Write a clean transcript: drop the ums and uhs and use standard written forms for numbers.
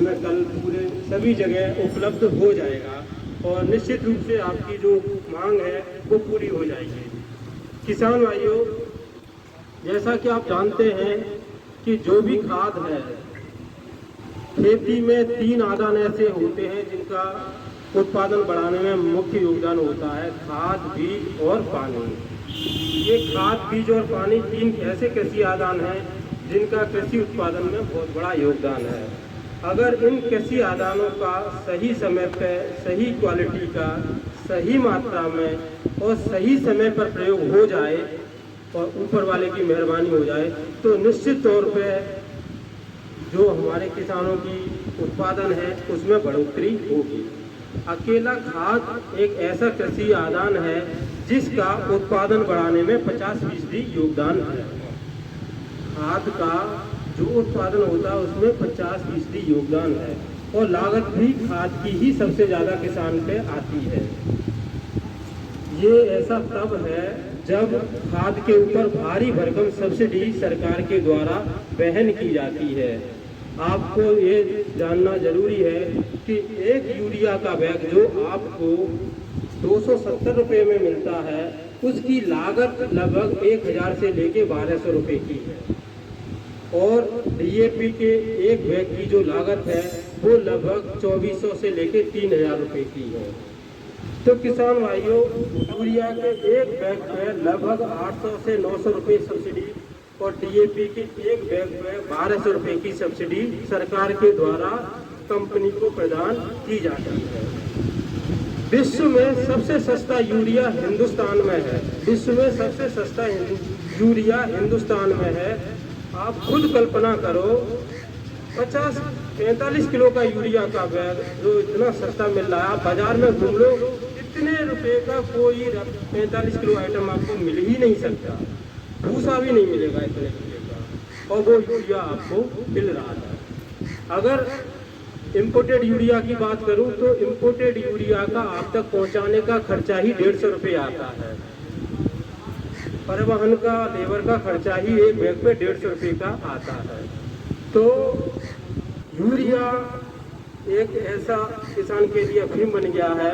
में कल पूरे सभी जगह उपलब्ध हो जाएगा और निश्चित रूप से आपकी जो मांग है वो पूरी हो जाएगी। किसान भाइयों, जैसा कि आप जानते हैं कि जो भी खाद है, खेती में 3 आदान ऐसे होते हैं जिनका उत्पादन बढ़ाने में मुख्य योगदान होता है, खाद, बीज और पानी। ये खाद, बीज और पानी 3 ऐसे कृषि आदान हैं जिनका कृषि उत्पादन में बहुत बड़ा योगदान है। अगर इन कृषि आदानों का सही समय पर, सही क्वालिटी का, सही मात्रा में और सही समय पर प्रयोग हो जाए और ऊपर वाले की मेहरबानी हो जाए तो निश्चित तौर पे जो हमारे किसानों की उत्पादन है उसमें बढ़ोतरी होगी। अकेला खाद एक ऐसा कृषि आदान है जिसका उत्पादन बढ़ाने में 50% योगदान है। खाद का जो उत्पादन होता है उसमें 50% योगदान है और लागत भी खाद की ही सबसे ज़्यादा किसान पे आती है। ये ऐसा तब है जब खाद के ऊपर भारी भरकम सब्सिडी सरकार के द्वारा वहन की जाती है। आपको ये जानना जरूरी है कि एक यूरिया का बैग जो आपको 270 रुपये में मिलता है उसकी लागत लगभग 1000 से लेके 1200 रुपये की है और DAP के एक बैग की जो लागत है वो लगभग 2400 से लेके 3000 रुपये की है। तो किसान भाइयों, यूरिया के एक बैग पर लगभग 800 से 900 रुपये सब्सिडी और DAP के एक बैग पे 1200 रुपये की सब्सिडी सरकार के द्वारा कंपनी को प्रदान की जाती है। विश्व में सबसे सस्ता यूरिया हिंदुस्तान में है। विश्व में सबसे सस्ता यूरिया हिंदुस्तान में है। आप खुद कल्पना करो, 45 किलो का यूरिया का बैग जो इतना सस्ता मिल रहा है, आप बाजार में घूम लो, इतने रुपए का कोई 45 किलो आइटम आपको मिल ही नहीं सकता। भूसा भी नहीं मिलेगा इतने रुपये का और वो यूरिया आपको मिल रहा है। अगर इम्पोर्टेड यूरिया की बात करूं तो इम्पोर्टेड यूरिया का आप तक पहुंचाने का खर्चा ही 150 रुपये आता है। परिवहन का, लेबर का खर्चा ही एक बैग पे 150 रुपये का आता है। तो यूरिया एक ऐसा किसान के लिए अफीम बन गया है